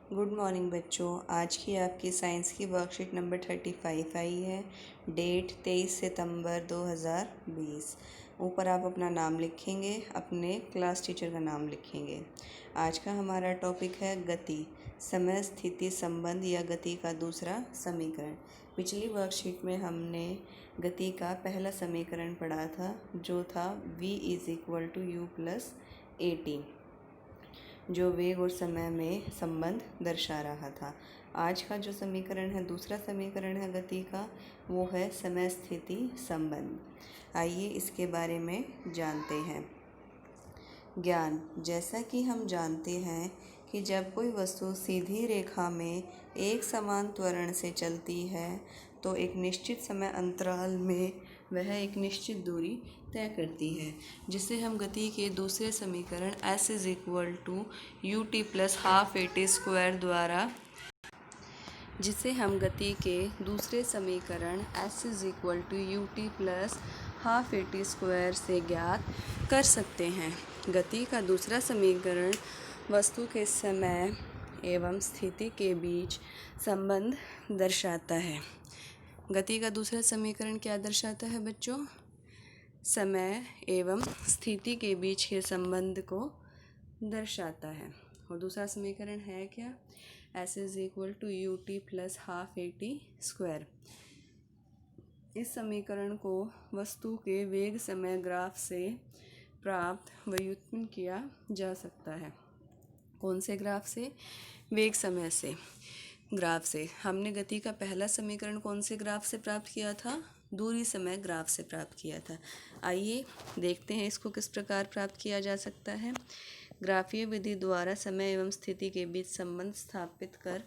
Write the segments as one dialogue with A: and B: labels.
A: Good morning बच्चों। आज की आपकी साइंस की वर्कशीट नंबर 35 आई है। डेट 23 सितंबर 2020। ऊपर आप अपना नाम लिखेंगे, अपने क्लास टीचर का नाम लिखेंगे। आज का हमारा टॉपिक है गति, समय स्थिति संबंध या गति का दूसरा समीकरण। पिछली वर्कशीट में हमने गति का पहला समीकरण पढ़ा था, जो था v = u+at, जो वेग और समय में संबंध दर्शा रहा था। आज का जो समीकरण है, दूसरा समीकरण है गति का, वो है समय स्थिति संबंध। आइए इसके बारे में जानते हैं। ज्ञान। जैसा कि हम जानते हैं कि जब कोई वस्तु सीधी रेखा में एक समान त्वरण से चलती है तो एक निश्चित समय अंतराल में वह एक निश्चित दूरी तय करती है, जिसे हम गति के दूसरे समीकरण s = ut + ½ द्वारा जिसे हम गति के दूसरे समीकरण s = ut + ½ से ज्ञात कर सकते हैं। गति का दूसरा समीकरण वस्तु के समय एवं स्थिति के बीच संबंध दर्शाता है। गति का दूसरा समीकरण क्या दर्शाता है बच्चों? समय एवं स्थिति के बीच के संबंध को दर्शाता है। और दूसरा समीकरण है क्या? s = ut + ½ इस समीकरण को वस्तु के वेग समय ग्राफ से प्राप्त व्युत्पन्न किया जा सकता है। कौन से ग्राफ से? वेग समय से ग्राफ से। हमने गति का पहला समीकरण कौन से ग्राफ से प्राप्त किया था? दूरी समय ग्राफ से प्राप्त किया था। आइए देखते हैं इसको किस प्रकार प्राप्त किया जा सकता है। ग्राफीय विधि द्वारा समय एवं स्थिति के बीच संबंध स्थापित कर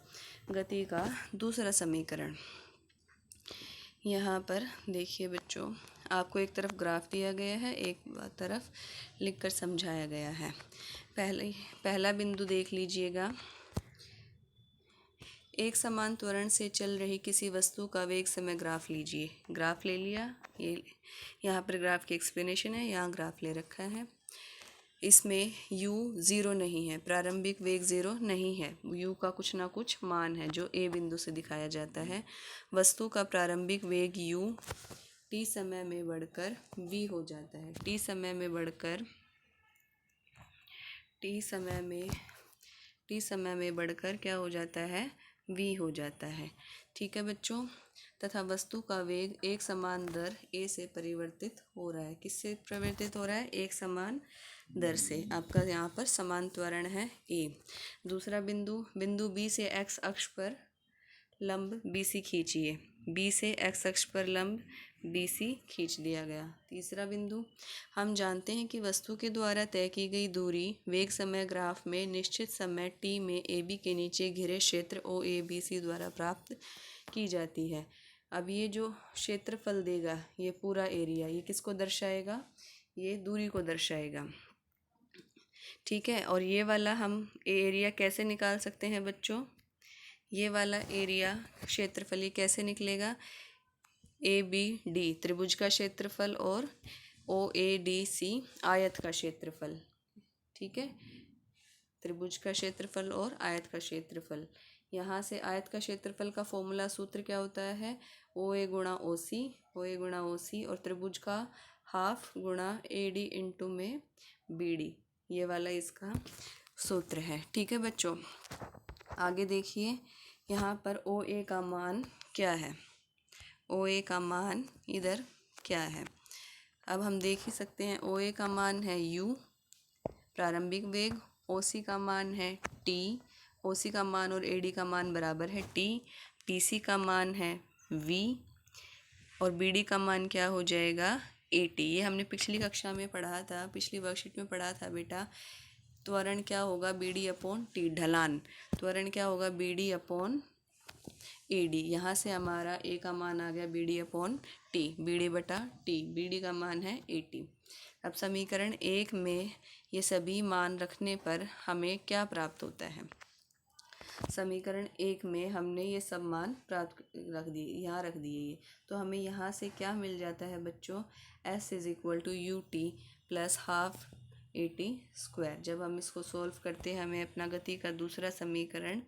A: गति का दूसरा समीकरण। यहाँ पर देखिए बच्चों, आपको एक तरफ ग्राफ दिया गया है, एक तरफ लिखकर समझाया गया है। पहला बिंदु देख लीजिएगा। एक समान त्वरण से चल रही किसी वस्तु का वेग समय ग्राफ लीजिए। ग्राफ ले लिया, ये यहाँ पर ग्राफ की एक्सप्लेनेशन है, यहाँ ग्राफ ले रखा है। इसमें u 0 नहीं है, प्रारंभिक वेग 0 नहीं है, u का कुछ ना कुछ मान है जो a बिंदु से दिखाया जाता है। वस्तु का प्रारंभिक वेग u t समय में बढ़कर v हो जाता है। t समय में बढ़कर क्या हो जाता है? v हो जाता है। ठीक है बच्चों। तथा वस्तु का वेग एक समान दर a से परिवर्तित हो रहा है। किससे परिवर्तित हो रहा है? एक समान दर से। आपका यहाँ पर समान त्वरण है a। दूसरा बिंदु B से x अक्ष पर लंब BC खींचिए। B से x अक्ष पर लंब BC खींच दिया गया। तीसरा बिंदु, हम जानते हैं कि वस्तु के द्वारा तय की गई दूरी वेग समय ग्राफ में निश्चित समय t में AB के नीचे घिरे क्षेत्र OABC द्वारा प्राप्त की जाती है। अब ये जो क्षेत्रफल देगा, ये पूरा एरिया, ये किसको दर्शाएगा? ये दूरी को दर्शाएगा। ठीक है। और ये वाला हम एरिया कैसे निकाल सकते हैं बच्चों? ये वाला एरिया क्षेत्रफल ये कैसे निकलेगा? ABD त्रिभुज का क्षेत्रफल और OADC आयत का क्षेत्रफल। ठीक है, त्रिभुज का क्षेत्रफल और आयत का क्षेत्रफल। यहाँ से आयत का क्षेत्रफल का फॉर्मूला सूत्र क्या होता है? OA गुणा OC और त्रिभुज का हाफ गुणा AD इंटू में BD, ये वाला इसका सूत्र है। ठीक है बच्चों, आगे देखिए यहाँ पर OA का मान क्या है? OA का मान इधर क्या है? अब हम देख ही सकते हैं, OA का मान है u प्रारंभिक वेग, OC का मान है t, OC का मान और AD का मान बराबर है t, BC का मान है v और BD का मान क्या हो जाएगा? AT। ये हमने पिछली कक्षा में पढ़ा था, पिछली वर्कशीट में पढ़ा था बेटा। त्वरण क्या होगा? BD/t। ढलान त्वरण क्या होगा? BD/AD। यहाँ से हमारा A का मान आ गया BD/t, BD/t, BD का मान है AT। अब समीकरण 1 में ये सभी मान रखने पर हमें क्या प्राप्त होता है? समीकरण 1 में हमने ये सब मान प्राप्त रख दिए, यहाँ रख दिए ये, तो हमें यहाँ से क्या मिल जाता है बच्चों? s = ut + 80²। जब हम इसको सॉल्व करते हैं हमें अपना गति का दूसरा समीकरण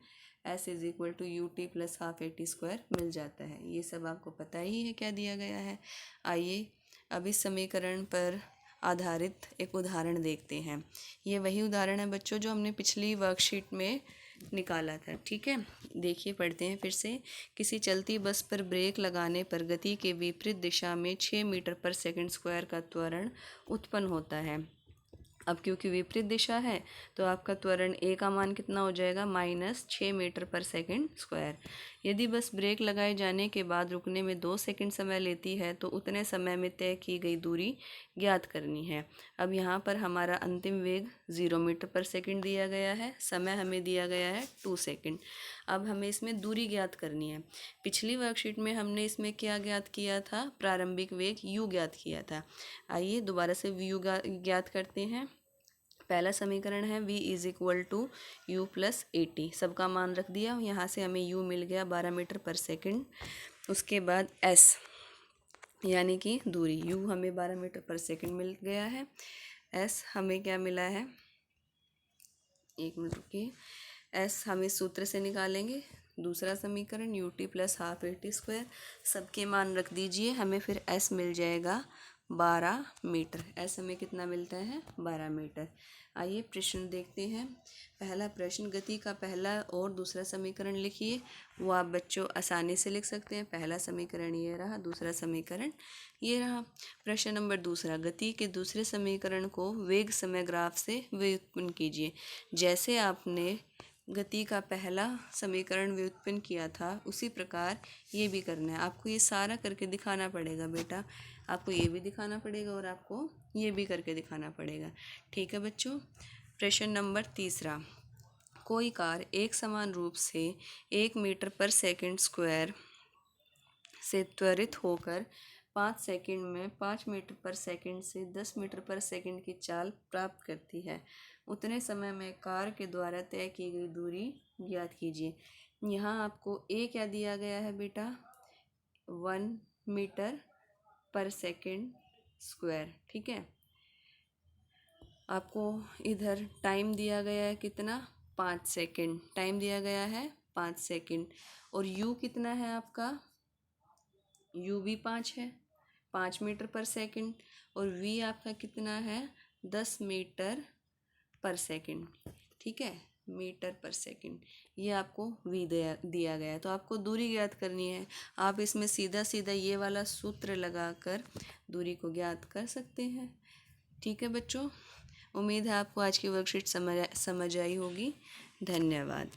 A: s is equal to u t plus half 80² मिल जाता है। ये सब आपको पता ही है क्या दिया गया है। आइए अब इस समीकरण पर आधारित एक उदाहरण देखते हैं। ये वही उदाहरण है बच्चों जो हमने पिछली वर्कशीट में निकाला था। ठीक है, देखिए पढ़ते हैं फिर से। किसी चलती बस पर ब्रेक लगाने पर गति के विपरीत दिशा में 6 मीटर पर सेकंड स्क्वायर का त्वरण उत्पन्न होता है। अब क्योंकि विपरीत दिशा है तो आपका त्वरण ए का मान कितना हो जाएगा, -6 मीटर पर सेकंड स्क्वायर। यदि बस ब्रेक लगाए जाने के बाद रुकने में 2 सेकंड समय लेती है तो उतने समय में तय की गई दूरी ज्ञात करनी है। अब यहाँ पर हमारा अंतिम वेग 0 मीटर पर सेकंड दिया गया है, समय हमें दिया गया है 2 सेकंड। अब हमें इसमें दूरी ज्ञात करनी है। पिछली वर्कशीट में हमने इसमें क्या ज्ञात किया था, प्रारंभिक वेग u ज्ञात किया था। आइए दोबारा से v ज्ञात करते हैं। पहला समीकरण है v is equal to u plus 80, सबका मान रख दिया। यहाँ से हमें u मिल गया 12 मीटर पर सेकंड। उसके बाद s यानी कि दूरी, u हमें 12 मीटर पर सेकंड मिल गया है। s हमें क्या मिला है, एक मिनट रुकिए, s हम इस सूत्र से निकालेंगे। दूसरा समीकरण यू टी प्लस हाफ 80², सबके मान रख दीजिए। हमें फिर s मिल जाएगा 12 मीटर। s हमें कितना मिलता है, 12 मीटर। आइए प्रश्न देखते हैं। पहला प्रश्न, गति का पहला और दूसरा समीकरण लिखिए। वो आप बच्चों आसानी से लिख सकते हैं। पहला समीकरण ये रहा, दूसरा समीकरण ये रहा। प्रश्न नंबर दूसरा, गति के दूसरे समीकरण को वेग समय ग्राफ से व्युत्पन्न कीजिए। जैसे आपने गति का पहला समीकरण व्युत्पन्न किया था उसी प्रकार ये भी करना है। आपको ये सारा करके दिखाना पड़ेगा बेटा, आपको ये भी दिखाना पड़ेगा और आपको ये भी करके दिखाना पड़ेगा। ठीक है बच्चों। प्रश्न नंबर तीसरा, कोई कार एक समान रूप से 1 मीटर पर सेकंड स्क्वायर से त्वरित होकर 5 सेकंड में 5 मीटर पर सेकंड से 10 मीटर पर सेकंड की चाल प्राप्त करती है। उतने समय में कार के द्वारा तय की गई दूरी ज्ञात कीजिए। यहाँ आपको ए क्या दिया गया है बेटा, 1 मीटर पर सेकंड स्क्वायर। ठीक है, आपको इधर टाइम दिया गया है कितना, 5 सेकंड। टाइम दिया गया है 5 सेकंड। और यू कितना है आपका, यू भी 5 है, 5 मीटर पर सेकंड। और वी आपका कितना है, 10 मीटर पर सेकंड। ठीक है, मीटर पर सेकंड, ये आपको वी दिया गया है। तो आपको दूरी ज्ञात करनी है। आप इसमें सीधा सीधा ये वाला सूत्र लगाकर दूरी को ज्ञात कर सकते हैं। ठीक है बच्चों, उम्मीद है आपको आज की वर्कशीट समझ आई होगी। धन्यवाद।